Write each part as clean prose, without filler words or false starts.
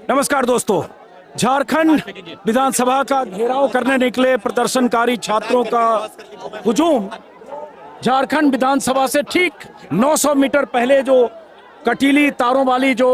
नमस्कार दोस्तों, झारखंड विधानसभा का घेराव करने निकले प्रदर्शनकारी छात्रों का हुजूम झारखंड विधानसभा से ठीक 900 मीटर पहले जो कटीली तारों वाली जो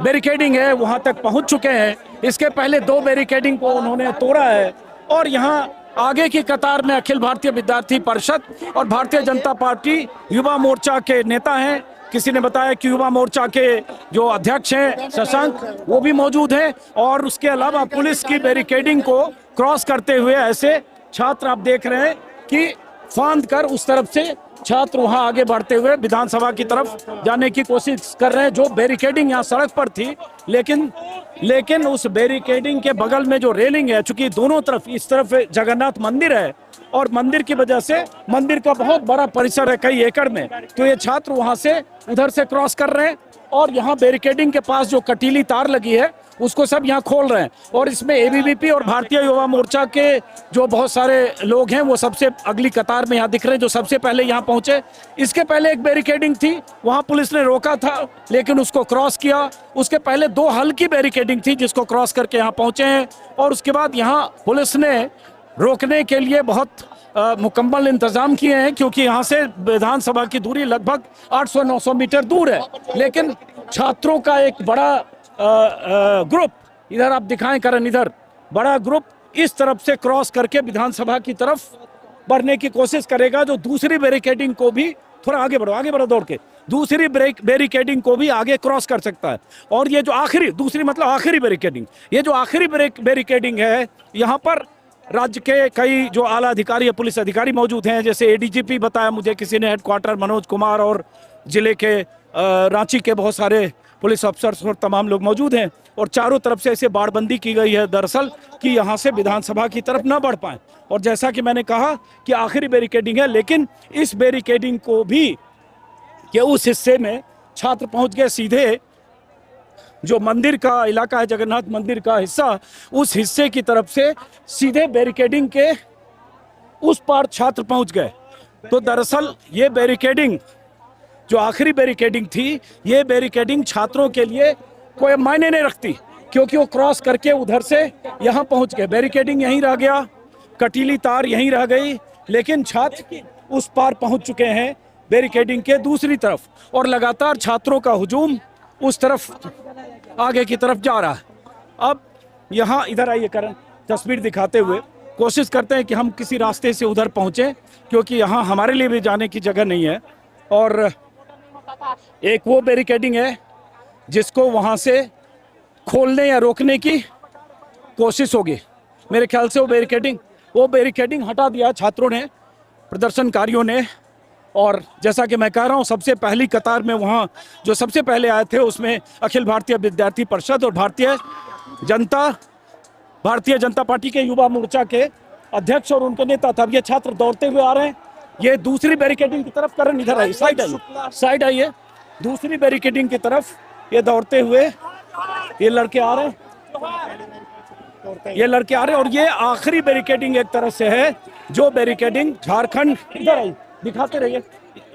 बैरिकेडिंग है वहां तक पहुंच चुके हैं। इसके पहले 2 बैरिकेडिंग को उन्होंने तोड़ा है और यहां आगे की कतार में अखिल भारतीय विद्यार्थी परिषद और भारतीय जनता पार्टी युवा मोर्चा के नेता हैं। किसी ने बताया कि युवा मोर्चा के जो अध्यक्ष हैं शशांक, वो भी मौजूद हैं और उसके अलावा पुलिस की बैरिकेडिंग को क्रॉस करते हुए ऐसे छात्र आप देख रहे हैं कि फांद कर उस तरफ से छात्र वहां आगे बढ़ते हुए विधानसभा की तरफ जाने की कोशिश कर रहे हैं। जो बैरिकेडिंग यहाँ सड़क पर थी, लेकिन उस बैरिकेडिंग के बगल में जो रेलिंग है, चूंकि दोनों तरफ, इस तरफ जगन्नाथ मंदिर है और मंदिर की वजह से मंदिर का बहुत बड़ा परिसर है कई एकड़ में, तो ये छात्र वहां से उधर से क्रॉस कर रहे हैं और यहाँ बैरिकेडिंग के पास जो कटीली तार लगी है उसको सब यहाँ खोल रहे हैं। और इसमें एबीवीपी और भारतीय युवा मोर्चा के जो बहुत सारे लोग हैं वो सबसे अगली कतार में यहाँ दिख रहे हैं, जो सबसे पहले यहाँ पहुंचे। इसके पहले एक बैरिकेडिंग थी, वहाँ पुलिस ने रोका था लेकिन उसको क्रॉस किया। उसके पहले 2 हल्की बैरिकेडिंग थी जिसको क्रॉस करके यहाँ पहुंचे हैं और उसके बाद यहाँ पुलिस ने रोकने के लिए बहुत मुकम्मल इंतजाम किए हैं, क्योंकि यहाँ से विधानसभा की दूरी लगभग 800-900 मीटर दूर है। लेकिन छात्रों का एक बड़ा ग्रुप, इधर आप दिखाएं करण, इधर बड़ा ग्रुप इस तरफ से क्रॉस करके विधानसभा की तरफ बढ़ने की कोशिश करेगा, जो दूसरी बैरिकेडिंग को भी थोड़ा आगे बढ़ो दौड़ के, दूसरी बैरिकेडिंग को भी आगे क्रॉस कर सकता है। और ये जो आखिरी बैरिकेडिंग, ये जो आखिरी बैरिकेडिंग है, यहाँ पर राज्य के कई जो आला अधिकारी या पुलिस अधिकारी मौजूद हैं, जैसे एडीजीपी बताया मुझे किसी ने, हेडक्वार्टर मनोज कुमार, और जिले के रांची के बहुत सारे पुलिस अफसर और तमाम लोग मौजूद हैं। और चारों तरफ से ऐसे बाड़बंदी की गई है दरअसल कि यहाँ से विधानसभा की तरफ न बढ़ पाए। और जैसा कि मैंने कहा कि आखिरी बैरिकेडिंग है, लेकिन इस बैरिकेडिंग को भी कि उस हिस्से में छात्र पहुँच गए सीधे, जो मंदिर का इलाका है, जगन्नाथ मंदिर का हिस्सा, उस हिस्से की तरफ से सीधे बैरिकेडिंग के उस पार छात्र पहुंच गए। तो दरअसल ये बैरिकेडिंग, जो आखिरी बैरिकेडिंग थी, ये बैरिकेडिंग छात्रों के लिए कोई मायने नहीं रखती, क्योंकि वो क्रॉस करके उधर से यहाँ पहुंच गए। बैरिकेडिंग यहीं रह गया, कटीली तार यहीं रह गई, लेकिन छात्र उस पार पहुंच चुके हैं बैरिकेडिंग के दूसरी तरफ, और लगातार छात्रों का हुजूम उस तरफ आगे की तरफ जा रहा है। अब यहाँ इधर आइए करण, तस्वीर दिखाते हुए कोशिश करते हैं कि हम किसी रास्ते से उधर पहुँचें, क्योंकि यहाँ हमारे लिए भी जाने की जगह नहीं है। और एक वो बैरिकेडिंग है जिसको वहाँ से खोलने या रोकने की कोशिश होगी। मेरे ख्याल से वो बैरिकेडिंग हटा दिया छात्रों ने, प्रदर्शनकारियों ने। और जैसा कि मैं कह रहा हूँ, सबसे पहली कतार में वहाँ जो सबसे पहले आए थे उसमें अखिल भारतीय विद्यार्थी परिषद और भारतीय जनता पार्टी के युवा मोर्चा के अध्यक्ष और उनके नेता था। ये छात्र दौड़ते हुए आ रहे हैं, ये दूसरी बैरिकेडिंग की तरफ, करण इधर आइए, साइड आइए, दूसरी बैरिकेडिंग की तरफ ये दौड़ते हुए ये लड़के आ रहे हैं और ये आखिरी बैरिकेडिंग एक तरह से है, जो बैरिकेडिंग झारखंड, इधर आइए, दिखाते रहिए,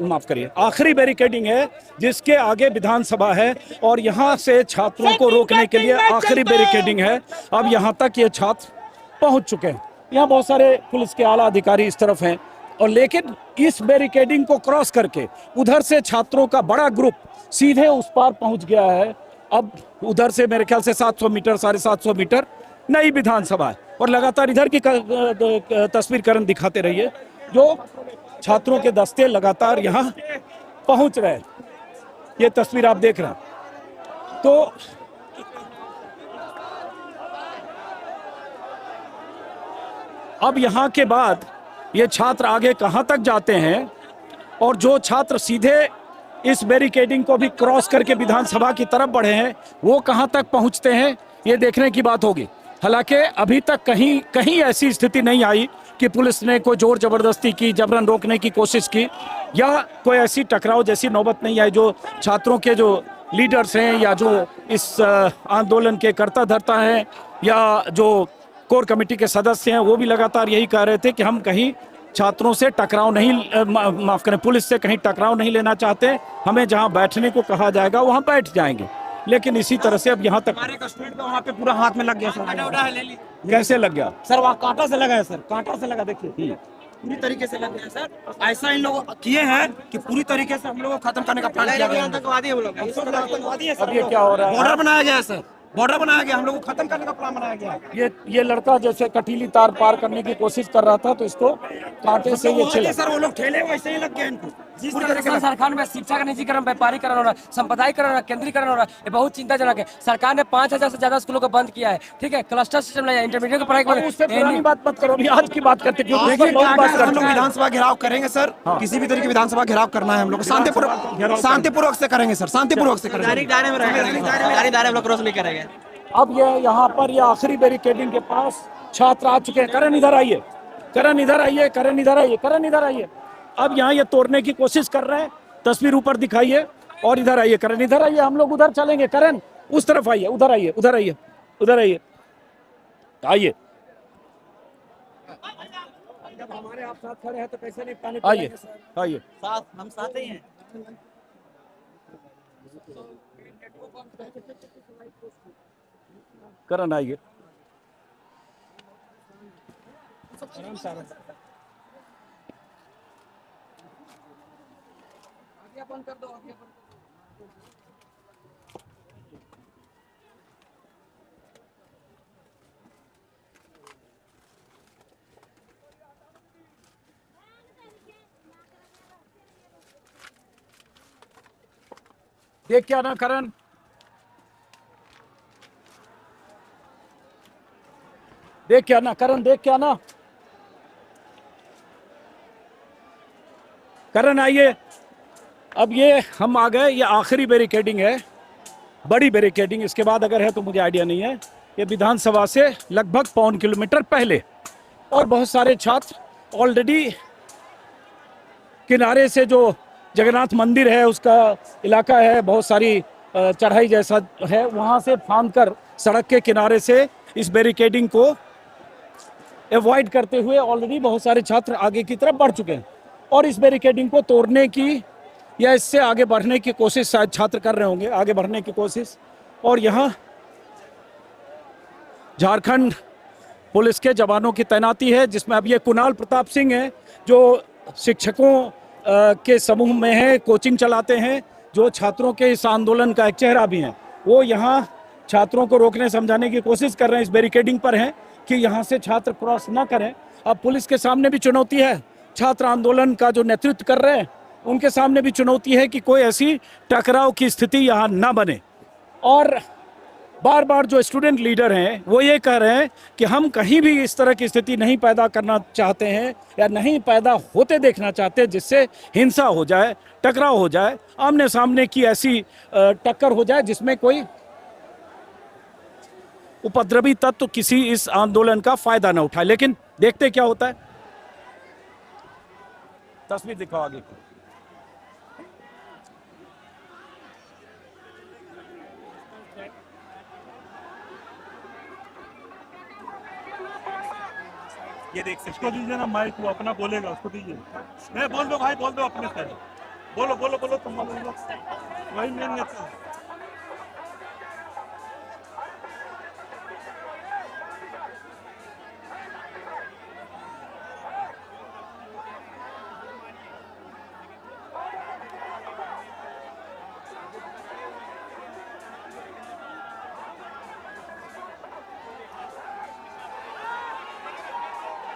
माफ करिए, आखिरी बैरिकेडिंग है जिसके आगे विधानसभा है और यहाँ से छात्रों को रोकने के लिए आखिरी बैरिकेडिंग है। अब यहाँ तक ये छात्र पहुँच चुके हैं। यहाँ बहुत सारे पुलिस के आला अधिकारी इस तरफ हैं, और लेकिन इस बैरिकेडिंग को क्रॉस करके उधर से छात्रों का बड़ा ग्रुप सीधे उस पार पहुँच गया है। अब उधर से मेरे ख्याल से 700 मीटर, 750 मीटर नई विधानसभा है। और लगातार इधर की तस्वीर दिखाते रहिए, जो छात्रों के दस्ते लगातार यहाँ पहुंच रहे हैं। ये तस्वीर आप देख रहे हैं। तो अब यहाँ के बाद ये छात्र आगे कहाँ तक जाते हैं, और जो छात्र सीधे इस बैरिकेडिंग को भी क्रॉस करके विधानसभा की तरफ बढ़े हैं, वो कहाँ तक पहुँचते हैं, ये देखने की बात होगी। हालांकि अभी तक कहीं ऐसी स्थिति नहीं आई कि पुलिस ने कोई जोर जबरदस्ती की, जबरन रोकने की कोशिश की, या कोई ऐसी टकराव जैसी नौबत नहीं आई। जो छात्रों के जो लीडर्स हैं या जो इस आंदोलन के कर्ता धर्ता हैं या जो कोर कमेटी के सदस्य हैं, वो भी लगातार यही कह रहे थे कि हम कहीं छात्रों से टकराव नहीं, माफ करें, पुलिस से कहीं टकराव नहीं लेना चाहते। हमें जहां बैठने को कहा जाएगा वहां बैठ जाएंगे। लेकिन इसी तरह से अब यहाँ तक हमारे एक स्टूडेंट का वहाँ पे पूरा हाथ में लग गया सर। कैसे लग गया? सर वहाँ कांटा से लगा है सर, कांटा से लगा, देखिए पूरी तरीके से लग गया सर। ऐसा इन लोगों किए हैं कि पूरी तरीके से हम लोगों को खत्म करने का प्लान किया गया है। आतंकवादी है वो लोग, आतंकवादी है सर। अब ये क्या हो रहा है? बॉर्डर बनाया गया है सर, बॉर्डर बनाया गया, हम लोग को खत्म करने का प्लान बनाया गया है। ये लड़का जैसे कटीली तार पार करने की कोशिश कर रहा था तो इसको कांटे से ये छिला। सर वो लोग ठेले वैसे ही लग गए इनको। जिस तरह से झारखंड में शिक्षा का निजीकरण, व्यापारीकरण हो रहा है, संप्रदायीकरण हो रहा है, केंद्रीकरण हो रहा है, ये बहुत चिंताजनक है। सरकार ने 5000 से ज्यादा स्कूलों को बंद किया है, ठीक है, क्लस्टर सिस्टम लाया, इंटरमीडिएट की पढ़ाई को। उससे पुरानी बात मत करो, अभी आज की बात करते क्यों? हम लोग विधानसभा घेराव करेंगे सर, किसी भी तरीके विधानसभा घेराव करना है हम लोग को, शांतिपूर्वक से करेंगे सर, शांतिपूर्वक से करेंगे। दायरे में रहेंगे, हम लोग क्रॉस नहीं करेंगे। अब ये यहाँ पर ये आखिरी बैरिकेडिंग के पास छात्र आ चुके हैं। करण इधर आइए, करण इधर आइए, करण इधर आइए, करण इधर आइए। अब यहाँ ये तोड़ने की कोशिश कर रहे हैं, तस्वीर ऊपर दिखाइए और इधर आइए, करण इधर आइए, हम लोग उधर चलेंगे। करण उस तरफ आइए, उधर आइए, उधर आइए, उधर आइए, आइए। जब हमारे आप साथ खड़े हैं तो कैसे नहीं पानी आइए, आइए, साथ हम साथ ही हैं। करण आइए। बंद कर दो। देख क्या ना करण, देख क्या ना करण, देख क्या ना करण, आइए। अब ये हम आ गए, ये आखिरी बैरिकेडिंग है, बड़ी बैरिकेडिंग। इसके बाद अगर है तो मुझे आइडिया नहीं है। ये विधानसभा से लगभग 1.25 किलोमीटर पहले, और बहुत सारे छात्र ऑलरेडी किनारे से, जो जगन्नाथ मंदिर है उसका इलाका है, बहुत सारी चढ़ाई जैसा है, वहाँ से फांद कर सड़क के किनारे से इस बैरिकेडिंग को अवॉइड करते हुए ऑलरेडी बहुत सारे छात्र आगे की तरफ बढ़ चुके हैं। और इस बैरिकेडिंग को तोड़ने की या इससे आगे बढ़ने की कोशिश शायद छात्र कर रहे होंगे, आगे बढ़ने की कोशिश। और यहाँ झारखंड पुलिस के जवानों की तैनाती है, जिसमें अब ये कुणाल प्रताप सिंह है, जो शिक्षकों के समूह में है, कोचिंग चलाते हैं, जो छात्रों के इस आंदोलन का एक चेहरा भी हैं। वो यहाँ छात्रों को रोकने समझाने की कोशिश कर रहे हैं, इस बैरिकेडिंग पर हैं कि यहाँ से छात्र क्रॉस ना करें। अब पुलिस के सामने भी चुनौती है, छात्र आंदोलन का जो नेतृत्व कर रहे हैं उनके सामने भी चुनौती है कि कोई ऐसी टकराव की स्थिति यहाँ ना बने। और बार बार जो स्टूडेंट लीडर हैं वो ये कह रहे हैं कि हम कहीं भी इस तरह की स्थिति नहीं पैदा करना चाहते हैं या नहीं पैदा होते देखना चाहते जिससे हिंसा हो जाए, टकराव हो जाए, आमने सामने की ऐसी टक्कर हो जाए जिसमें कोई उपद्रवी तत्व किसी इस आंदोलन का फायदा न उठाए। लेकिन देखते क्या होता है। तस्वीर दिखाओ आगे। ये देख सकते हो, दीजिए ना माइक, वो अपना बोलेगा, उसको दीजिए। मैं बोल दो भाई, बोल दो अपने से, बोलो बोलो बोलो, तुम बोलो, वही मेन नेता है।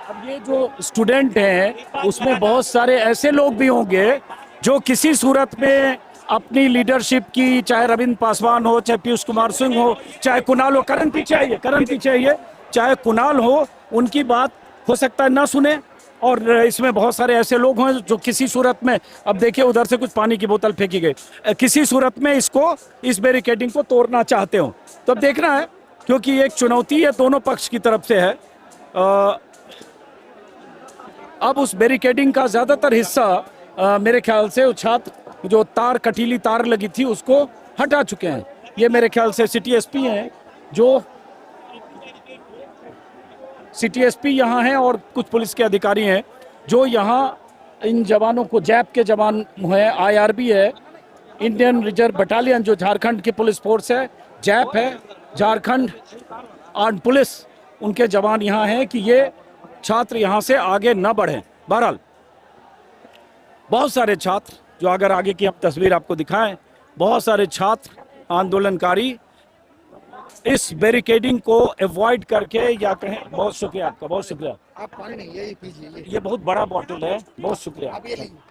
अब ये जो स्टूडेंट हैं उसमें बहुत सारे ऐसे लोग भी होंगे जो किसी सूरत में अपनी लीडरशिप की, चाहे रविंद्र पासवान हो, चाहे पीयूष कुमार सिंह हो, चाहे कुणाल हो, करण पीछे आइए, करण पीछे आइए, चाहे कुणाल हो, उनकी बात हो सकता है ना सुने। और इसमें बहुत सारे ऐसे लोग हैं जो किसी सूरत में, अब देखिए उधर से कुछ पानी की बोतल फेंकी गई, किसी सूरत में इसको, इस बैरिकेडिंग को तोड़ना चाहते हो। तो अब देखना है, क्योंकि एक चुनौती है दोनों पक्ष की तरफ से है। अब उस बैरिकेडिंग का ज़्यादातर हिस्सा मेरे ख्याल से वो छात्र जो तार, कटीली तार लगी थी, उसको हटा चुके हैं। ये मेरे ख्याल से सिटी एसपी हैं, जो सिटी एसपी यहाँ हैं और कुछ पुलिस के अधिकारी हैं जो यहाँ इन जवानों को, जैप के जवान हैं, आईआरबी है, इंडियन रिजर्व बटालियन जो झारखंड की पुलिस फोर्स है, जैप है, झारखंड आर्म पुलिस, उनके जवान यहाँ हैं कि ये छात्र यहाँ से आगे न बढ़ें। बहरहाल बहुत सारे छात्र जो अगर आगे की हम तस्वीर आपको दिखाएं, बहुत सारे छात्र आंदोलनकारी इस बैरिकेडिंग को अवॉइड करके या कहें, बहुत शुक्रिया आपका, बहुत शुक्रिया। आप पानी नहीं यही पीजिए, ये बहुत बड़ा बॉटल है, बहुत शुक्रिया।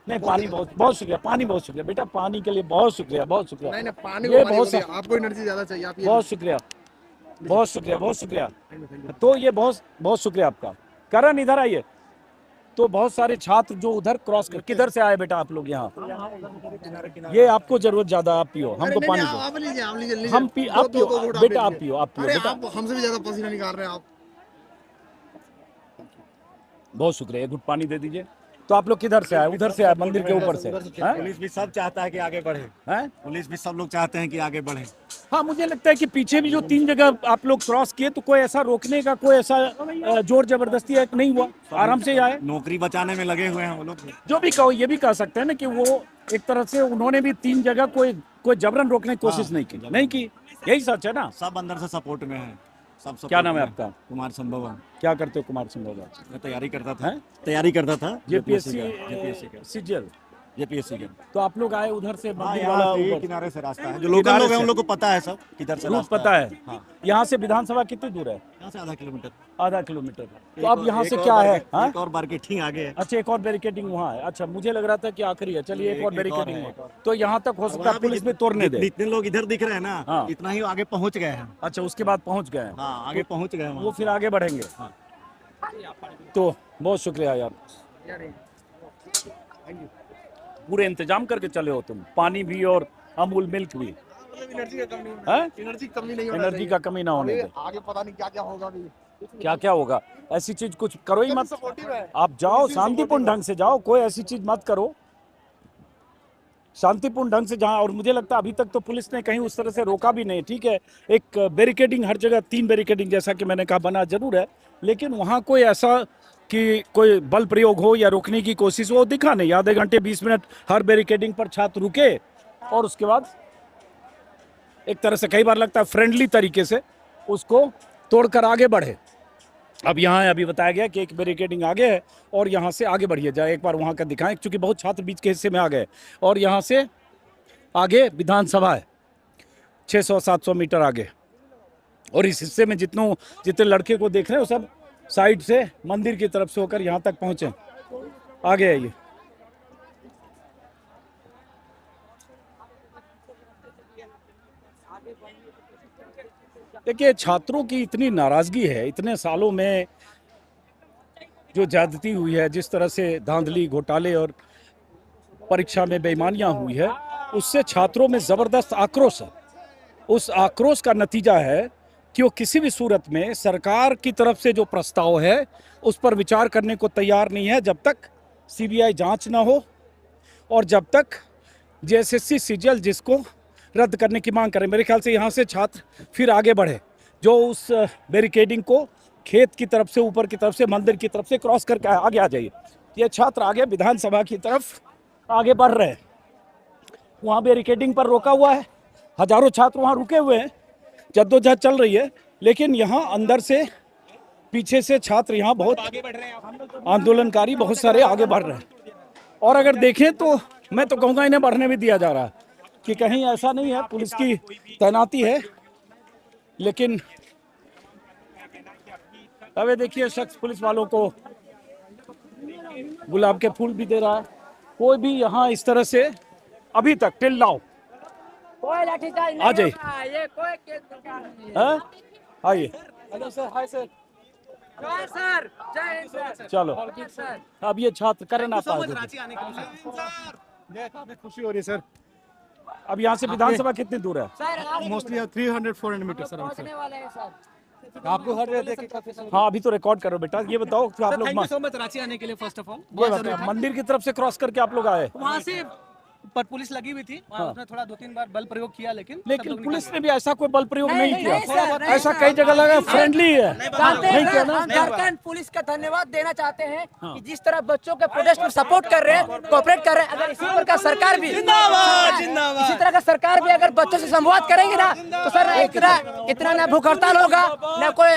नहीं पानी बहुत बहुत शुक्रिया, पानी बहुत शुक्रिया बेटा, पानी के लिए बहुत शुक्रिया, बहुत शुक्रिया। नहीं पानी ये को बहुत आपको एनर्जी ज्यादा चाहिए, आप ये बहुत शुक्रिया, बहुत शुक्रिया, बहुत शुक्रिया। तो ये बहुत बहुत शुक्रिया आपका। करण इधर आइए। तो बहुत सारे छात्र जो उधर क्रॉस कर, किधर से आए बेटा आप लोग यहाँ? ये आपको जरूरत ज्यादा, आप पियो, हमको पानी दो। आप लीजिए, आप लीजिए, हम पी, आप पियो बेटा, आप पियो, आप पियो अरे बेटा। आप हमसे भी ज्यादा पसीना निकाल रहे हैं आप। बहुत शुक्रिया, एक घुट पानी दे दीजिए। तो आप लोग किधर से आए? उधर से आए, मंदिर के ऊपर से हैं? पुलिस भी सब चाहता है कि आगे बढ़े, हैं? पुलिस भी सब लोग चाहते हैं कि आगे बढ़े। हाँ, मुझे लगता है कि पीछे भी जो 3 जगह आप लोग क्रॉस किए, तो कोई ऐसा रोकने का कोई ऐसा जोर जबरदस्ती है नहीं हुआ, आराम से ही आए। नौकरी बचाने में लगे हुए हैं वो लोग। जो भी कहो, ये भी कह सकते हैं ना कि वो एक तरह से उन्होंने भी 3 जगह कोई जबरन रोकने की कोशिश नहीं की, यही सच है ना। सब अंदर से सपोर्ट में है, सब support क्या नाम है में आपका? कुमार संभवम। क्या करते हो कुमार सिंह बाबा? मैं तैयारी करता था, हैं? तैयारी करता था जेपीएससी का सीजीएल। जेपीएससी का। तो आप लोग आए उधर से, हाँ, मंदिर यहाँ वाला से ये ऊपर किनारे से रास्ता है, जो लोकल किनारे लोग हैं से। उन लोग को पता है सब किधर से रूट रास्ता पता है। हाँ, यहाँ से विधानसभा कितनी दूर है? यहाँ से आधा किलोमीटर। आधा किलोमीटर। तो अब यहाँ से क्या है? हाँ? एक और मार्केटिंग आगे है। अच्छा, एक और बैरिकेडिंग वहाँ है। अच्छा, मुझे लग रहा था कि आखिरी है। चलिए, एक और बैरिकेडिंग है, है। तो यहाँ तक हो सकता है वहाँ पे पुलिस भी तोड़ने दे। जितने लोग इधर दिख रहे हैं ना, हाँ। इतना ही आगे पहुंच गए हैं। अच्छा, उसके बाद पहुँच गए हैं। हाँ, आगे पहुंच गए हैं वो वहाँ। फिर आगे बढ़ेंगे। तो बहुत शुक्रिया यार, पूरे इंतजाम करके चले हो तुम, पानी भी और अमूल मिल्क भी। एनर्जी का कमी नहीं, हैं? एनर्जी कमी नहीं होना एनर्जी का कमी ना होने चाहिए। दे। आगे पता नहीं क्या क्या होगा अभी। क्या क्या होगा, ऐसी चीज कुछ करो ही मत। सपोर्टिव है। आप जाओ, शांतिपूर्ण ढंग से जाओ, कोई ऐसी चीज मत करो, शांतिपूर्ण ढंग से जहाँ। और मुझे लगता है अभी तक तो पुलिस ने कहीं उस तरह से रोका भी नहीं। ठीक है, एक बैरिकेडिंग हर जगह, 3 बैरिकेडिंग जैसा कि मैंने कहा बना जरूर है, लेकिन वहाँ कोई ऐसा कि कोई बल प्रयोग हो या रोकने की कोशिश वो दिखा नहीं। आधे घंटे 20 मिनट हर बैरिकेडिंग पर छात्र रुके और उसके बाद एक तरह से कई बार लगता है फ्रेंडली तरीके से उसको तोड़कर आगे बढ़े। अब यहाँ अभी बताया गया कि एक बैरिकेडिंग आगे है और यहाँ से आगे बढ़िए जाए। एक बार वहाँ का दिखाएं, क्योंकि बहुत छात्र बीच के हिस्से में आ गए और यहाँ से आगे विधानसभा है 600-700 मीटर आगे। और इस हिस्से में जितने लड़के को देख रहे हैं वो सब साइड से मंदिर की तरफ से होकर यहाँ तक पहुँचे। आगे आइए। देखिए, छात्रों की इतनी नाराजगी है, इतने सालों में जो ज्यादती हुई है, जिस तरह से धांधली, घोटाले और परीक्षा में बेईमानियां हुई है, उससे छात्रों में जबरदस्त आक्रोश है। उस आक्रोश का नतीजा है कि वो किसी भी सूरत में सरकार की तरफ से जो प्रस्ताव है उस पर विचार करने को तैयार नहीं है, जब तक सीबीआई जांच ना हो और जब तक जेएसएससी सीजीएल जिसको रद्द करने की मांग करें। मेरे ख्याल से यहाँ से छात्र फिर आगे बढ़े, जो उस बैरिकेडिंग को खेत की तरफ से, ऊपर की तरफ से, मंदिर की तरफ से क्रॉस करके आगे आ जाइए। ये छात्र आगे विधानसभा की तरफ आगे बढ़ रहे हैं। वहाँ बैरिकेडिंग पर रोका हुआ है, हजारों छात्र वहाँ रुके हुए हैं, जद्दोजहद चल रही है, लेकिन यहाँ अंदर से, पीछे से छात्र यहाँ बहुत आंदोलनकारी बहुत सारे आगे बढ़ रहे हैं। और अगर देखें तो मैं तो कहूँगा इन्हें बढ़ने भी दिया जा रहा है, कि कहीं ऐसा नहीं है पुलिस की तैनाती है, लेकिन अबे देखिए शख्स पुलिस वालों को गुलाब के फूल भी दे रहा है। कोई भी यहाँ इस तरह से अभी तक टिल नाउ कोई लाठीचार्ज नहीं आ जाइए। होगा, ये कोई केस सरकार नहीं है। हैं? आइए, हेलो सर, हाय सर। जय सर, जय हिंद सर। चलो। सर अब ये छात्र करना आता है। काफी खुशी हो रही है सर। अब यहाँ से विधानसभा कितनी दूर है? Sir mostly 300-400 metre sir. पहुंचने वाले हैं सर। आपको हर जगह देख के काफी हाँ, अभी तो रिकॉर्ड करो बेटा। ये बताओ कि आप लोग thank you so much Ranchi आने के लिए फर्स्ट ऑफ ऑल। ये बताओ, मंदिर की तरफ से क्रॉस करके आप लोग आए? वहाँ से पर पुलिस लगी हुई थी वहाँ उसने थोड़ा 2-3 बार बल प्रयोग किया लेकिन सब लेकिन लोग पुलिस निकल ने भी ऐसा कोई बल प्रयोग नहीं नहीं, किया। सर, नहीं, ऐसा सर। कई जगह लगा फ्रेंडली है। जानते नहीं हैं किया ना? हम झारखंड पुलिस का धन्यवाद देना चाहते हैं कि जिस तरह बच्चों के प्रोटेस्ट में सपोर्ट कर रहे हैं, कोऑपरेट कर रहे हैं। अगर इसी प्रकार सरकार भी इसी तरह का सरकार भी अगर बच्चों से संवाद करेंगे ना तो सर इतना ना भूख हड़ताल होगा, ना कोई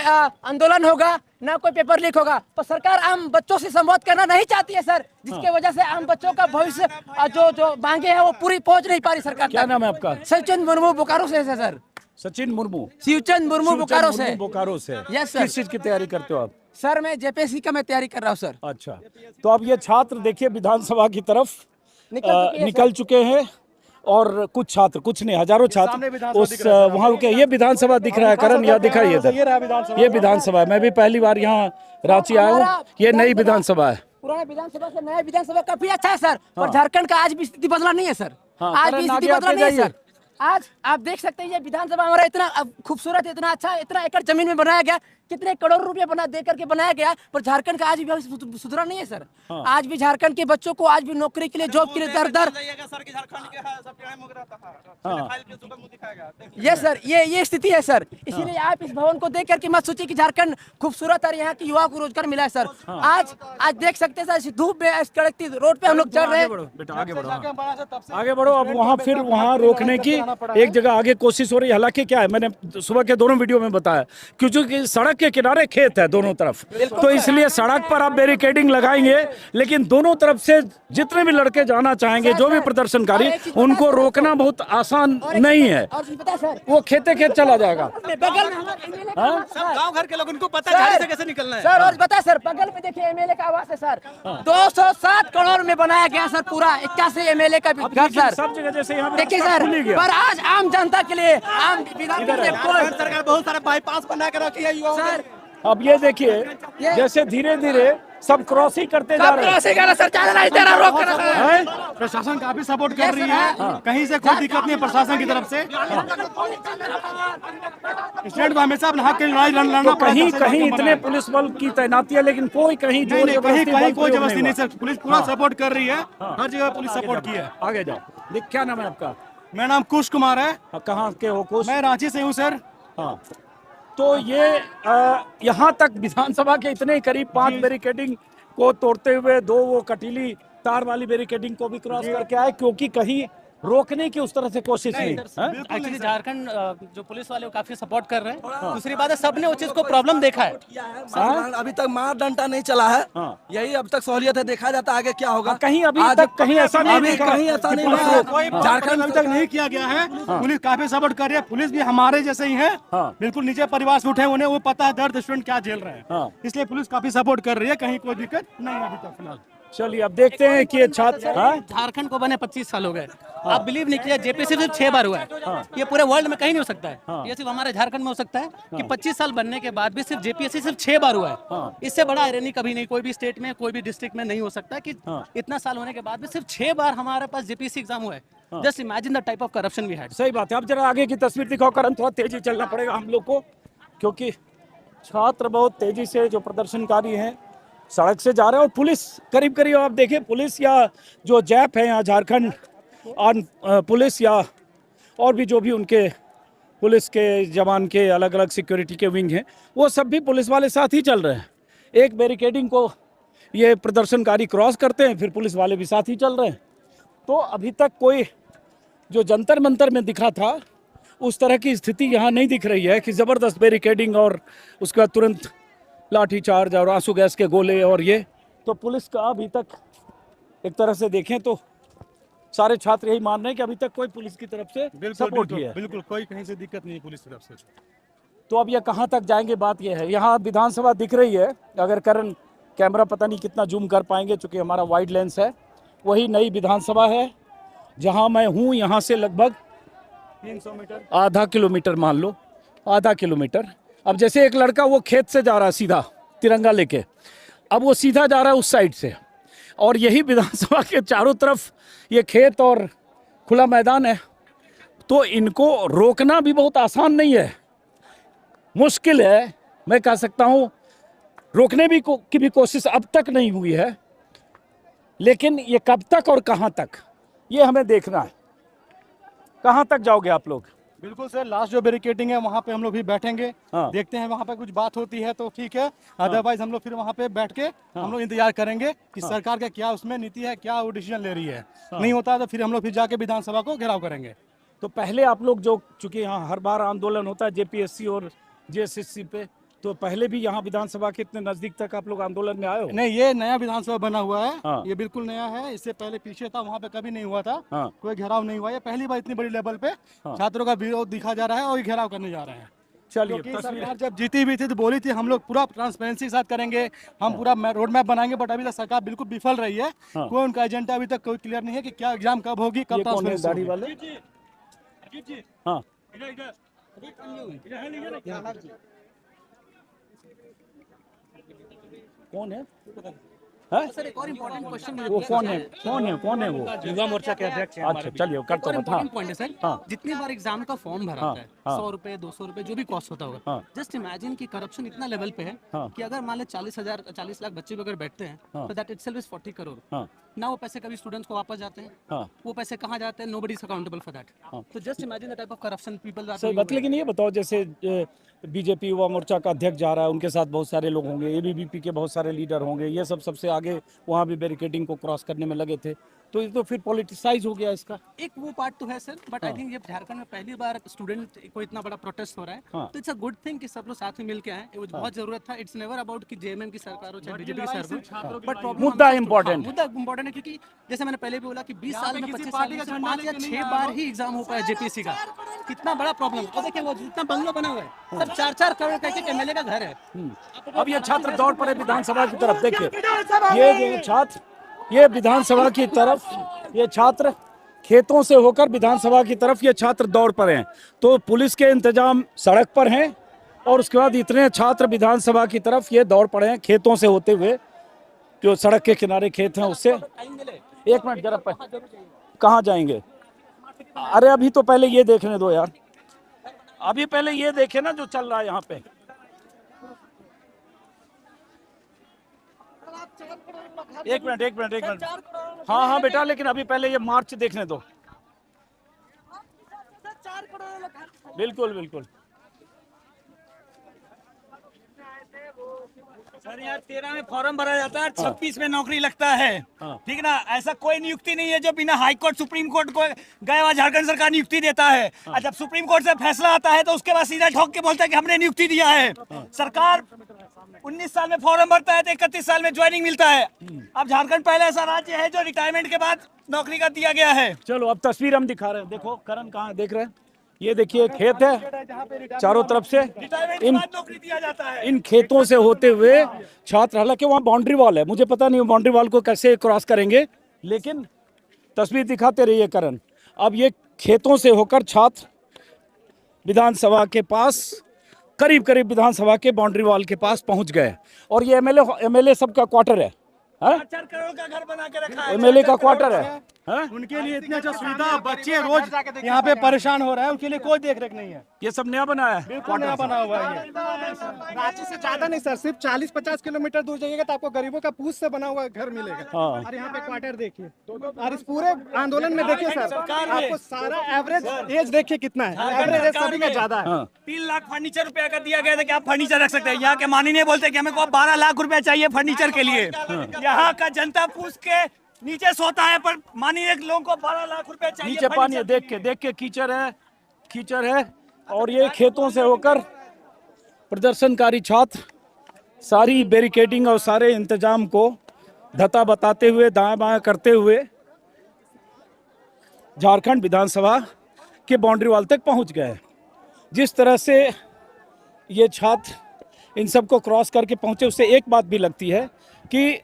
आंदोलन होगा, ना कोई पेपर लीक होगा। पर सरकार आम बच्चों से संवाद करना नहीं चाहती है सर, जिसके वजह से आम बच्चों का भविष्य जो मांगे है वो पूरी पहुंच नहीं पा रही सरकार क्या तक। नाम है आपका? सचिन मुर्मू बोकारो से है सर। सचिन मुर्मू। शिवचंद मुर्मू बोकारो से। बोकारो से। Yes sir. किस चीज की तैयारी करते हो आप? सर मैं जेपीएससी का मैं तैयारी कर रहा हूँ सर। अच्छा, तो अब ये छात्र देखिए विधानसभा की तरफ निकल निकल चुके हैं और कुछ छात्र, कुछ नहीं हजारों छात्र उस वहाँ रुके। ये विधानसभा दिख रहा है करण, या दिखाइए इधर, ये विधानसभा है। मैं भी पहली बार यहाँ रांची आया हूँ। ये नई विधानसभा है। पुराने विधानसभा से नया विधानसभा काफी अच्छा है सर, पर झारखंड का आज भी स्थिति बदला नहीं है सर। हाँ, आज करण भी स्थिति आगे बदला आते नहीं है जाइए। सर। आज आप देख सकते हैं ये विधानसभा हमारा इतना खूबसूरत, इतना अच्छा, इतना एकड़ जमीन में बनाया गया, कितने करोड़ रुपए दे करके बनाया गया, पर झारखंड का आज भी भविष्य सुधरा नहीं है सर। आज भी झारखंड के बच्चों को आज भी नौकरी के लिए, जॉब के लिए दर दर। ये सर ये स्थिति है सर। इसीलिए आप इस भवन को देख करके मत सोचिए कि झारखंड खूबसूरत और यहाँ की युवा को रोजगार मिला है सर। आज देख सकते हैं सर, धूप में इस कड़कती रोड पे हम लोग चल रहे हैं। बेटा आगे बढ़ो, आगे बढ़ो। अब वहाँ फिर वहाँ रोकने की एक जगह आगे कोशिश हो रही है। हालांकि क्या है, मैंने सुबह के दोनों वीडियो में बताया, क्योंकि सड़क के किनारे खेत है दोनों तरफ, तो इसलिए सड़क पर आप बैरिकेडिंग लगाएंगे, लेकिन दोनों तरफ से जितने भी लड़के जाना चाहेंगे, जो भी प्रदर्शनकारी, उनको रोकना बहुत आसान नहीं है। और पता है सर, वो खेते खेत चला जाएगा। बगल में हमारे MLA का आवास है सर। गांव घर के लोग उनको पता है झाड़ी से कैसे निकलना है। सर और बता सर, बगल में देखिए एमएलए का आवास है सर। 207 करोड़ में बनाया गया सर पूरा 81 एमएलए का घर सर। सब जगह जैसे यहाँ देखिए सर, पर आज आम जनता के लिए, आम विधान के लिए कोई सरकार बहुत सारा बाईपास बना के रखी है युवाओं सर अब ये देखिए जैसे धीरे धीरे सब क्रॉसिंग करते जा रहे हैं। सर ज्यादा नहीं दे रहा, रोक कर रखा है। हैं? प्रशासन काफी सपोर्ट कर रही है, कहीं से कोई दिक्कत नहीं है प्रशासन की तरफ से। स्टेट को हमेशा अपने हक के लड़ाई लड़ना तो पड़ता है। कहीं कहीं इतने पुलिस बल की तैनाती है, लेकिन कोई कहीं नहीं नहीं, कहीं बल कोई प्रयोग जबरदस्ती नहीं हुआ। सर, पुलिस पूरा सपोर्ट कर रही है, हर जगह पुलिस सपोर्ट की है। आगे जाओ। देख क्या नाम है आपका? मेरा नाम कुश कुमार है, कहाँ के हो कुछ? मैं रांची से हूँ सर। हाँ, तो ये यहाँ तक विधानसभा के इतने करीब 5 बैरिकेडिंग को तोड़ते हुए 2 वो कटीली तार वाली बैरिकेडिंग को भी क्रॉस करके आए, क्योंकि कहीं रोकने की उस तरह से कोशिश नहीं। हाँ? एक्चुअली झारखंड जो पुलिस वाले वो काफी सपोर्ट कर रहे हैं। दूसरी बात है सबने उस चीज को प्रॉब्लम देखा है। अभी तक मार डंडा नहीं चला है, हाँ। यही अब तक सहूलियत है, देखा जाता है आगे क्या होगा। कहीं अभी आज तक कहीं ऐसा नहीं अभी देखा कहीं ऐसा कि नहीं पुलिस हुआ है। रोक- झारखंड अभी तक नहीं किया गया है, पुलिस काफी सपोर्ट कर रही है। पुलिस भी हमारे जैसे ही है, हाँ। बिल्कुल नीचे परिवार से उठे, उन्हें वो पता है दर्द स्टूडेंट क्या झेल रहे हाँ। हैं, इसलिए पुलिस काफी सपोर्ट कर रही है, कहीं कोई दिक्कत नहीं है अभी तक फिलहाल। चलिए अब देखते हैं कि ये छात्र। हाँ? झारखंड को बने 25 साल हो गए, आप बिलीव नहीं किया, जेपीसी सिर्फ 6 बार हुआ है। ये पूरे वर्ल्ड में कहीं नहीं हो सकता है, ये सिर्फ हमारे झारखंड में हो सकता है कि 25 साल बनने के बाद भी सिर्फ जेपीएससी सिर्फ 6 बार हुआ है। इससे बड़ा आयरनी कभी नहीं, कोई भी स्टेट में, कोई भी डिस्ट्रिक्ट में नहीं हो सकता कि इतना साल होने के बाद भी सिर्फ 6 बार हमारे पास जेपीएससी एग्जाम हुआ है। Just imagine the type of corruption we had. सही बात है। अब जरा आगे की तस्वीर दिखाओ करण, थोड़ा तेजी चलना पड़ेगा हम लोग को, क्योंकि छात्र बहुत तेजी से, जो प्रदर्शनकारी हैं, सड़क से जा रहे हैं। और पुलिस करीब करीब आप देखें, पुलिस या जो जैप है यहाँ झारखंड पुलिस या और भी जो भी उनके पुलिस के जवान के अलग अलग सिक्योरिटी के विंग हैं, वो सब भी पुलिस वाले साथ ही चल रहे हैं। एक बैरिकेडिंग को ये प्रदर्शनकारी क्रॉस करते हैं, फिर पुलिस वाले भी साथ ही चल रहे हैं। तो अभी तक कोई जो जंतर मंतर में दिखा था उस तरह की स्थिति यहाँ नहीं दिख रही है कि ज़बरदस्त बैरिकेडिंग और उसके बाद तुरंत लाठी चार्ज और आंसू गैस के गोले। और ये तो पुलिस का अभी तक एक तरह से देखें तो सारे छात्र यही मान रहे हैं कि अभी तक कोई पुलिस की तरफ से सपोर्ट नहीं है। बिल्कुल कोई कहीं से दिक्कत नहीं पुलिस तरफ से। तो अब ये कहाँ तक जाएंगे, बात ये है। यहाँ विधानसभा दिख रही है, अगर करण कैमरा पता नहीं कितना जूम कर पाएंगे, चूँकि हमारा वाइड लेंस है। वही नई विधानसभा है जहाँ मैं हूँ, यहाँ से लगभग 300 मीटर, आधा किलोमीटर, मान लो आधा किलोमीटर। अब जैसे एक लड़का वो खेत से जा रहा है सीधा तिरंगा लेके, अब वो सीधा जा रहा है उस साइड से, और यही विधानसभा के चारों तरफ ये खेत और खुला मैदान है। तो इनको रोकना भी बहुत आसान नहीं है, मुश्किल है। मैं कह सकता हूँ रोकने की भी कोशिश अब तक नहीं हुई है, लेकिन ये कब तक और कहाँ तक, ये हमें देखना है। कहाँ तक जाओगे आप लोग? बिल्कुल सर, लास्ट जो बैरिकेडिंग है वहाँ पे हम लोग भी बैठेंगे, हाँ। देखते हैं वहाँ पे कुछ बात होती है तो ठीक है, अदरवाइज हम लोग फिर वहाँ पे बैठ के हम लोग इंतजार करेंगे कि सरकार का क्या उसमें नीति है, क्या वो डिसीजन ले रही है। नहीं होता तो फिर हम लोग फिर जाके विधानसभा को घेराव करेंगे। तो पहले आप लोग जो, चूंकि यहाँ हर बार आंदोलन होता है जेपीएससी और जेएसएससी पे, तो पहले भी यहाँ विधानसभा के इतने नजदीक तक आप लोग आंदोलन में आए हो? नहीं, ये नया विधानसभा बना हुआ है, हाँ। ये बिल्कुल नया है। इससे पहले पीछे था, वहाँ पे कभी नहीं हुआ था, हाँ। कोई घेराव नहीं हुआ। ये पहली बार इतनी बड़ी लेवल पे छात्रों का विरोध दिखा जा रहा है और ये घेराव करने जा रहे हैं। चलिए, क्योंकि सरकार जब जीती भी थी तो बोली थी हम लोग पूरा ट्रांसपेरेंसी के साथ करेंगे, हम पूरा रोड मैप बनाएंगे, बट अभी तक सरकार बिल्कुल विफल रही है। कोई उनका एजेंडा अभी तक कोई क्लियर नहीं है कि क्या एग्जाम कब होगी, कब ये कौन है दाढ़ी ट्रांसपेरेंसी वाले? हाँ, कौन है? हैं? सर एक और इम्पोर्टेंट क्वेश्चन वो कौन है? कौन है वो? युवा मोर्चा के अध्यक्ष हैं अच्छा, चलिए करता हूँ। हाँ, इम्पोर्टेंट पॉइंट है सर, हाँ। जितनी बार एग्जाम का फॉर्म भरा हाँ, होता है, हाँ। 100 रुपए 200 रुपए जो भी कॉस्ट होता होगा, हाँ। जस्ट इमेजिन कि करप्शन इतना लेवल पे है हाँ। कि अगर मान ले 40 लाख बच्चे भी अगर बैठते हैं हाँ। तो दैट इटसेल्फ इज 40 करोड़ हाँ। ना। वो पैसे कभी स्टूडेंट्स को वापस जाते हैं, हाँ। वो पैसे कहाँ जाते हैं, nobody is accountable for that. तो just imagine the type of corruption people are सही बात। लेकिन ये बताओ, जैसे बीजेपी युवा मोर्चा का अध्यक्ष जा रहा है, उनके साथ बहुत सारे लोग होंगे, एबीवीपी के बहुत सारे लीडर होंगे, ये सब सबसे आगे वहाँ भी बैरिकेडिंग को क्रॉस करने में लगे थे, तो ये तो फिर पॉलिटिसाइज हो गया इसका। एक वो पार्ट तो है सर, बट आई थिंक ये झारखंड में पहली बार स्टूडेंट को इतना बड़ा प्रोटेस्ट हो रहा है, हाँ। तो इट्स अ गुड थिंग कि सब लोग साथ में मिल के आए। वो बहुत जरूरत था। इट्स नेवर अबाउट कि जेएमएम की सरकार हो चाहे बीजेपी की सरकार हो, बट प्रॉब्लम मुद्दा important मुद्दा इम्पोर्टेंट है, क्योंकि जैसे मैंने पहले भी बोला कि 20 साल में 25 साल में 5 या 6 बार ही एग्जाम हो पाया जेपीएससी का। कितना बड़ा प्रॉब्लम। और देखिए वो जितना बंगलो बना हुआ है सब 4-4 करोड़ का एक एमएलए का घर है। अब ये छात्र दौड़ पड़े विधानसभा की तरफ। देखिए, ये जो छात्र, ये विधानसभा की तरफ, ये छात्र खेतों से होकर विधानसभा की तरफ ये छात्र दौड़ पड़े हैं। तो पुलिस के इंतजाम सड़क पर हैं और उसके बाद इतने छात्र विधानसभा की तरफ ये दौड़ पड़े हैं खेतों से होते हुए, जो सड़क के किनारे खेत हैं उससे। एक मिनट जरा, कहाँ जाएंगे? अरे अभी तो पहले ये देखने दो यार, अभी पहले ये देखे ना जो चल रहा है यहाँ पे। एक मिनट। हाँ बेटा, लेकिन अभी पहले ये मार्च देखने दो। बिल्कुल। सर यहाँ 13 में फॉर्म भरा जाता है, 26 में नौकरी लगता है। ठीक ना, ऐसा कोई नियुक्ति नहीं है जो बिना हाई कोर्ट सुप्रीम कोर्ट को गए हुआ झारखंड सरकार नियुक्ति देता है। और जब सुप्रीम कोर्ट से फैसला आता है तो उसके बाद सीधा ठोक के बोलता है कि हमने नियुक्ति दिया है। सरकार 19 साल में फॉर्म भरता है तो 31 साल में ज्वाइनिंग मिलता है। अब झारखंड पहले ऐसा राज्य है जो रिटायरमेंट के बाद नौकरी का दिया गया है। चलो अब तस्वीर हम दिखा रहे हैं। देखो करण कहाँ देख रहे हैं? ये देखिए खेत है चारों तरफ से। रिटायरमेंट के इन बाद नौकरी दिया जाता है। इन खेतों से होते हुए छात्र, हालांकि वहाँ बाउंड्री वॉल है, मुझे पता नहीं बाउंड्री वॉल को कैसे क्रॉस करेंगे, लेकिन तस्वीर दिखाते रहिए करण। अब ये खेतों से होकर छात्र विधानसभा के पास, करीब विधानसभा के बाउंड्री वॉल के पास पहुंच गए। और ये एमएलए सबका क्वार्टर है, 4 करोड़ का घर बना के रखा है। एमएलए का क्वार्टर है। उनके लिए इतनी अच्छा सुविधा, बच्चे रोज यहाँ पे परेशान हो रहे हैं, उनके लिए कोई देख रेख नहीं है। ये सब नया बना है, बिल्कुल नया बना हुआ है ये। रांची से ज्यादा नहीं सर, सिर्फ 40-50 किलोमीटर दूर जाइएगा तो आपको गरीबों का पूछ से बना हुआ घर मिलेगा। और यहाँ पे क्वार्टर देखिए, और इस पूरे आंदोलन में देखिए सर, आपको सारा एवरेज एज देखिए कितना है, एवरेज एज सभी का ज्यादा है। 3 लाख फर्नीचर रुपया का दिया गया था कि आप फर्नीचर रख सकते हैं। यहाँ के माननीय बोलते हैं कि हमें को 12 लाख रुपया चाहिए फर्नीचर के लिए। यहाँ का जनता पूछ के नीचे सोता है, पर माननीय लोगों को 12 लाख रुपया चाहिए। नीचे पानी है, देख के कीचड़ है। और ये खेतों से होकर प्रदर्शनकारी छात्र सारी बैरिकेडिंग और सारे इंतजाम को धता बताते हुए, दाएं बाएं करते हुए झारखंड विधानसभा के बाउंड्री वॉल तक पहुंच गए। जिस तरह से ये छात्र इन सबको क्रॉस करके पहुंचे, उससे एक बात भी लगती है कि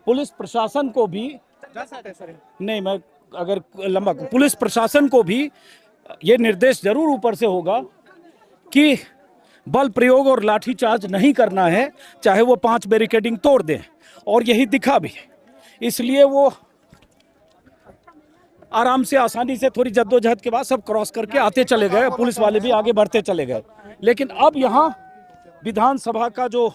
पुलिस प्रशासन को भी, नहीं मैं अगर लंबा, पुलिस प्रशासन को भी ये निर्देश जरूर ऊपर से होगा कि बल प्रयोग और लाठीचार्ज नहीं करना है, चाहे वो 5 बैरिकेडिंग तोड़ दें। और यही दिखा भी, इसलिए वो आराम से, आसानी से, थोड़ी जद्दोजहद के बाद सब क्रॉस करके आते चले गए, पुलिस वाले भी आगे बढ़ते चले गए। लेकिन अब यहाँ विधानसभा का जो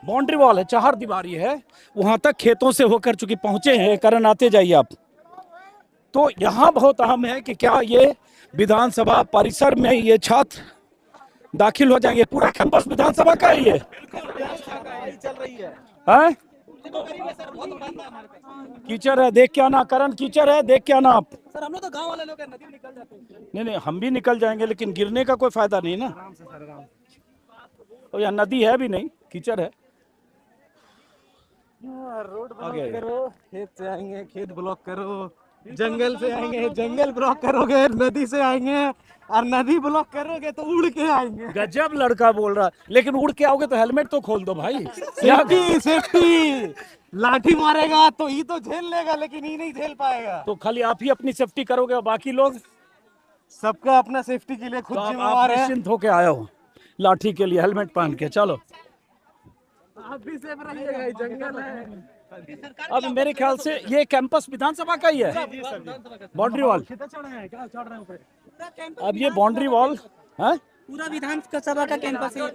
बाउंड्री वॉल है, 4 दीवारी है, वहां तक खेतों से होकर चूंकि पहुंचे हैं। करण आते जाइए आप, तो यहाँ बहुत अहम है कि क्या ये विधानसभा परिसर में ये छात्र दाखिल हो जाएंगे। पूरा कैंपस विधानसभा का ही है। हैं? कीचड़ है, देख के आना। करण, कीचड़ है, देख के आना आप। सर हम लोग तो गांव वाले लोग हैं, नदी में निकल जाते हैं। नहीं नहीं, हम भी निकल जाएंगे, लेकिन गिरने का कोई फायदा नहीं ना। और यहाँ नदी है भी नहीं, कीचड़ है। रोड आगे। ब्लॉक करो, खेत से आएंगे खेत ब्लॉक करो, जंगल से आएंगे जंगल ब्लॉक करोगे, नदी से आएंगे और नदी ब्लॉक करोगे तो उड़ के आएंगे। गजब लड़का बोल रहा है, लेकिन उड़ के आओगे तो हेलमेट तो खोल दो भाई। सेफ्टी सेफ्टी, लाठी मारेगा तो ये तो झेल लेगा, लेकिन ये नहीं झेल पाएगा। तो खाली आप ही अपनी सेफ्टी करोगे और बाकी लोग? सबका अपना सेफ्टी के लिए खुद तो आप जिम्मेवार है। निश्चिंत होके आए हो लाठी के लिए, हेलमेट पहन के। चलो आप भी सेफ रहिएगा, ये जंगल है। अब मेरे ख्याल से ये कैंपस विधानसभा का ही है, बाउंड्री वॉल। अब ये बाउंड्री वॉल है, पूरा विधानसभा का कैंपस है।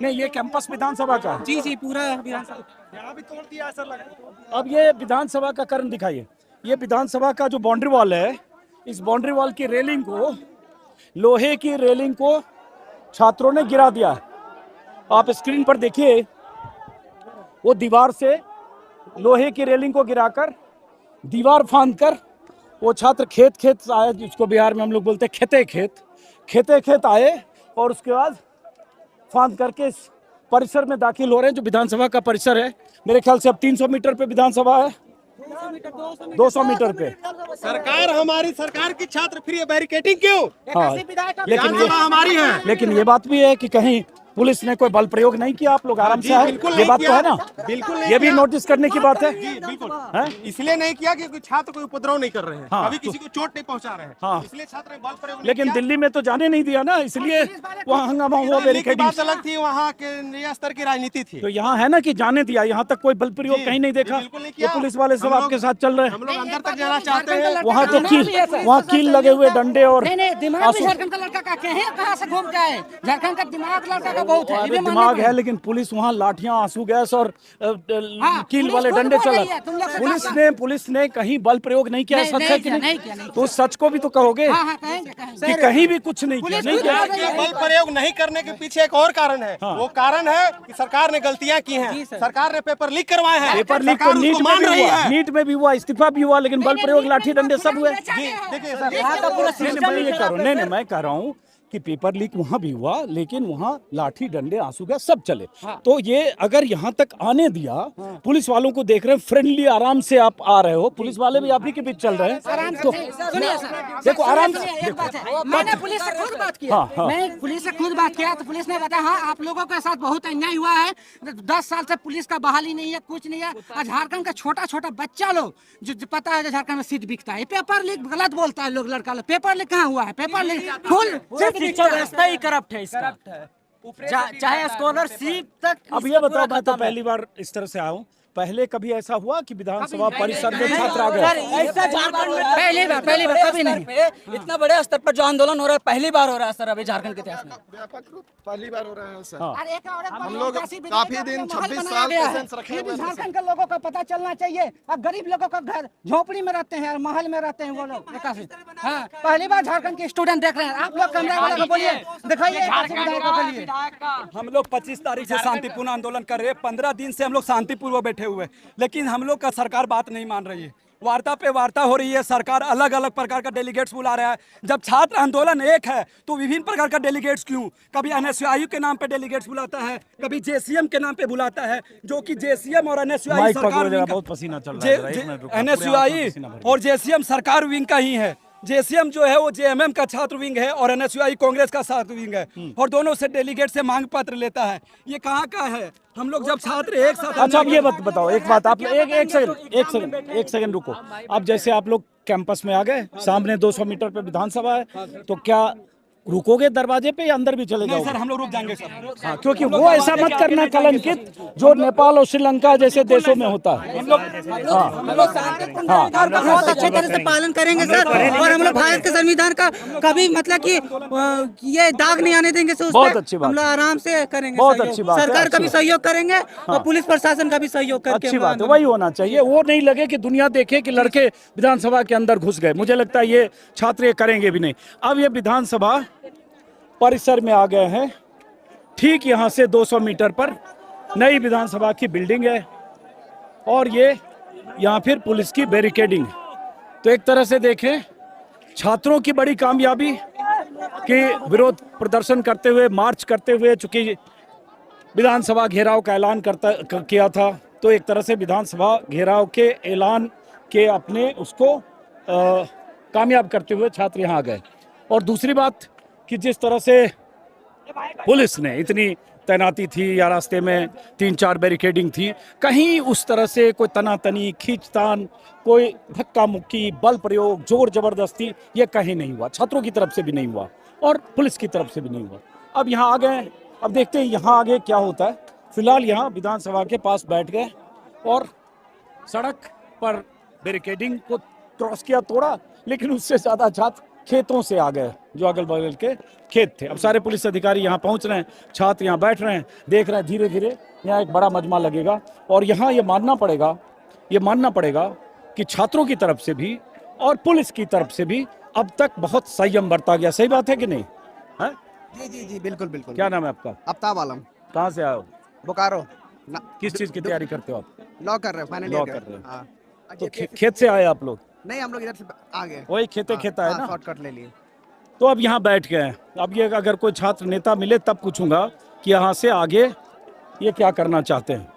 नहीं ये कैंपस विधानसभा का है। जी जी, पूरा विधानसभा। अब ये विधानसभा का करण दिखाइए। ये विधानसभा का जो बाउंड्री वॉल है, इस बाउंड्री वॉल की रेलिंग को, लोहे की रेलिंग को छात्रों ने गिरा दिया है। आप स्क्रीन पर देखिए, वो दीवार से लोहे की रेलिंग को गिराकर, दीवार फांद कर वो छात्र खेत खेत आए, जिसको बिहार में हम लोग बोलते हैं खेते खेत आए, और उसके बाद फांद करके इस परिसर में दाखिल हो रहे हैं, जो विधानसभा का परिसर है। मेरे ख्याल से अब 300 मीटर पे विधानसभा है, 200 मीटर पे। सरकार हमारी, सरकार की छात्र फ्री है, बैरिकेडिंग क्यों? हाँ, विधानसभा हमारी है। लेकिन ये बात भी है कि कहीं पुलिस ने कोई बल प्रयोग नहीं किया, आप लोग आराम से आए, बिल्कुल ये नहीं बात तो किया। है ना? बिल्कुल नहीं ये भी किया। नोटिस करने की बात है। जी बिल्कुल, हैं? इसलिए नहीं किया क्योंकि छात्र कोई उपद्रव नहीं कर रहे हैं, हाँ, अभी किसी को चोट नहीं पहुंचा रहे हैं, हाँ। इसलिए छात्र ने बल प्रयोग नहीं लेकिन किया। दिल्ली में तो जाने नहीं दिया ना, इसलिए वहाँ हंगामा हुआ, दिल्ली की बैरिकेडिंग। बात अलग थी, वहाँ के स्तर की राजनीति थी। तो यहाँ है ना कि जाने दिया, यहाँ तक कोई बल प्रयोग जी, कहीं नहीं देखा। बिल्कुल नहीं ये किया। पुलिस वाले सब हम लोग- आपके साथ चल रहे हैं। हम लोग अंदर तक जाना चाहते हैं। वहाँ तो वहाँ कील लगे हुए डंडे और नहीं नहीं, दिमाग भी आंसू। झारखंड का लड़का का कहाँ से घूम के आए? झारखंड का दिमाग लड़का का बहुत है, ये अरे भी मानना दिमाग पड़ेगा। है, लेकिन पुलिस वहाँ लाठियां, आंसू गैस और कील पुलिस वाले खुद डंडे बोल चला। रही है, तुम लोग से पुलिस ने कहीं बल प्रयोग नहीं किया, नहीं, सच नहीं है कि किया, नहीं? नहीं किया, नहीं तो उस सच को भी तो कहोगे हाँ हाँ, कहेंगे कि कहीं भी कुछ नहीं किया, पुलिस नहीं खुद किया। बोल रही है। बल प्रयोग नहीं करने के पीछे एक और कारण है, वो कारण है कि सरकार ने गलतियां की हैं, सरकार ने पेपर लीक करवाए हैं, पेपर लीक तो सरकार नीट उसको में मान भी रही हुआ, है। नीट में भी हुआ, इस्तीफा भी हुआ, लेकिन बल प्रयोग, लाठी डंडे सब हुए। देखिए सर, मैं ये कह रहा हूँ, नहीं मैं कह रहा हूँ कि पेपर लीक वहाँ भी हुआ, लेकिन वहाँ लाठी डंडे, आंसू गैस सब चले। तो ये अगर यहाँ तक आने दिया, पुलिस वालों को देख रहे हैं, फ्रेंडली आराम से आप आ रहे हो, पुलिस वाले भी आप ही के बीच चल रहे हैं। तो सुनिए सर, देखो आराम से एक बात है, मैंने पुलिस से खुद बात किया। हाँ, हाँ। मैं पुलिस से खुद बात किया तो पुलिस ने बताया हाँ आप लोगों के साथ बहुत अन्याय हुआ है, 10 साल से पुलिस का बहाली नहीं है, कुछ नहीं है। और झारखंड का छोटा छोटा बच्चा लोग जो पता है झारखंड में सीट बिकता है, पेपर लीक गलत बोलता है लोग, लड़का लोग। पेपर लीक कहाँ हुआ है? पेपर लीक फुल शिक्षा व्यवस्था ही करप्ट है इसका। चाहे स्कॉलरशिप तक। अब ये बताओ, मैं तो पहली बार इस तरह से आया हूँ, पहले कभी ऐसा हुआ कि विधानसभा परिसर में छात्र आ गए? ऐसा झारखंड में पहली बार कभी नहीं। इतना बड़े स्तर पर जो आंदोलन हो रहा है, पहली बार हो रहा है सर अभी झारखंड के इतिहास में। व्यापक रूप पहली बार हो रहा है सर। और एक और एक हम लोग काशी विधायक काफी का दिन, महल 26 बनाया साल गया है। पेशेंस रखे ये भी हुए हैं। झारखंड के लोगों को पता चलना चाहिए। और गरीब लोगों का घर झोपड़ी में रहते हैं और महल में रहते हैं वो लोग। हाँ, पहली बार झारखंड के स्टूडेंट देख रहे हैं। आप लोग कैमरा वाला को बोलिए, दिखाइए काशी विधायकों के लिए। हम लोग 25 तारीख से शांतिपूर्ण आंदोलन कर रहे हैं, 15 दिन से हम लोग शांतिपूर्वक बैठे हुए हैं, लेकिन हम लोग का सरकार बात नहीं मान रही है। वार्ता पे वार्ता हो रही है, सरकार अलग अलग प्रकार का डेलीगेट्स बुला रहा है। जब छात्र आंदोलन एक है तो विभिन्न प्रकार का डेलीगेट्स क्यों? कभी एनएसयूआई के नाम पे डेलीगेट्स बुलाता है, कभी जेसीएम के नाम पे बुलाता है, जो कि जेसीएम और एनएसयूआई माइक सरकार पकड़ो जरा, विंग का- बहुत पसीना चल रहा है, जरा एक मिनट रुको, एनएसयूआई पूरे आंखों में पसीना भर गया। और जेसीएम सरकार विंग का ही है। जेसीएम जो है वो जेएमएम का छात्र विंग है और एनएसयूआई कांग्रेस का छात्र विंग है, और दोनों से डेलीगेट से मांग पत्र लेता है। ये कहाँ का है? हम लोग जब छात्र एक साथ अच्छा अब ये बताओ एक बात, आप एक सेकंड रुको। अब जैसे आप लोग कैंपस में आ गए, सामने 200 मीटर पे विधानसभा है, तो क्या रुकोगे दरवाजे पे या अंदर भी चले नहीं जाओगे? सर हम लोग रुक जाएंगे सर। हाँ, क्योंकि वो ऐसा मत करना कलंकित जो नेपाल और श्रीलंका जैसे देशों में होता है। हम लोग संविधान का बहुत अच्छे तरह से पालन करेंगे सर, और हम लोग भारत के संविधान का कभी मतलब कि ये दाग नहीं आने देंगे सर। बहुत अच्छी बात। हम लोग आराम से करेंगे, बहुत सहयोग। अच्छी बात है, सरकार का अच्छी भी बात। सहयोग करेंगे और पुलिस प्रशासन का भी सहयोग करके अच्छी हम बात है, लोग वही होना चाहिए। वो नहीं लगे कि दुनिया देखे कि लड़के विधानसभा के अंदर घुस गए। मुझे लगता है ये छात्र ये करेंगे भी नहीं। अब ये विधानसभा परिसर में आ गए हैं। ठीक यहाँ से 200 मीटर पर नई विधानसभा की बिल्डिंग है और ये यहाँ फिर पुलिस की बैरिकेडिंग। तो एक तरह से देखें छात्रों की बड़ी कामयाबी कि विरोध प्रदर्शन करते हुए, मार्च करते हुए, चूंकि विधानसभा घेराव का ऐलान किया था, तो एक तरह से विधानसभा घेराव के ऐलान के अपने उसको कामयाब करते हुए छात्र यहाँ आ गए। और दूसरी बात कि जिस तरह से पुलिस ने इतनी तैनाती थी या रास्ते में 3-4 बैरिकेडिंग थी, कहीं उस तरह से कोई तनातनी, खींचतान, कोई धक्का मुक्की, बल प्रयोग, जोर जबरदस्ती ये कहीं नहीं हुआ। छात्रों की तरफ से भी नहीं हुआ और पुलिस की तरफ से भी नहीं हुआ। अब यहाँ आ गए, अब देखते हैं यहाँ आगे क्या होता है। फिलहाल यहाँ विधानसभा के पास बैठ गए और सड़क पर बैरिकेडिंग को क्रॉस किया, तोड़ा, लेकिन उससे ज्यादा छात्र खेतों से आ गए, जो अगल बगल के खेत थे। अब सारे पुलिस अधिकारी यहाँ पहुँच रहे हैं, छात्र यहाँ बैठ रहे हैं, देख रहे हैं। धीरे धीरे यहाँ एक बड़ा मजमा लगेगा और यहाँ ये मानना पड़ेगा कि छात्रों की तरफ से भी और पुलिस की तरफ से भी अब तक बहुत संयम बरता गया। सही बात है कि नहीं? है? जी जी जी बिल्कुल बिल्कुल। क्या नाम है आपका? आफ्ताब आलम, कहाँ से आए हो? बोकारो। किस चीज की तैयारी करते हो आप? लॉ कर रहे हैं, फाइनल लॉ ईयर कर रहे हैं। हाँ। तो खेत से आए आप लोग? नहीं, हम लोग इधर से आ गए। वही खेते खेता है ना? शॉर्टकट ले लिए। तो अब यहाँ बैठ गए हैं। अब ये अगर कोई छात्र नेता मिले तब पूछूंगा कि यहाँ से आगे ये क्या करना चाहते हैं।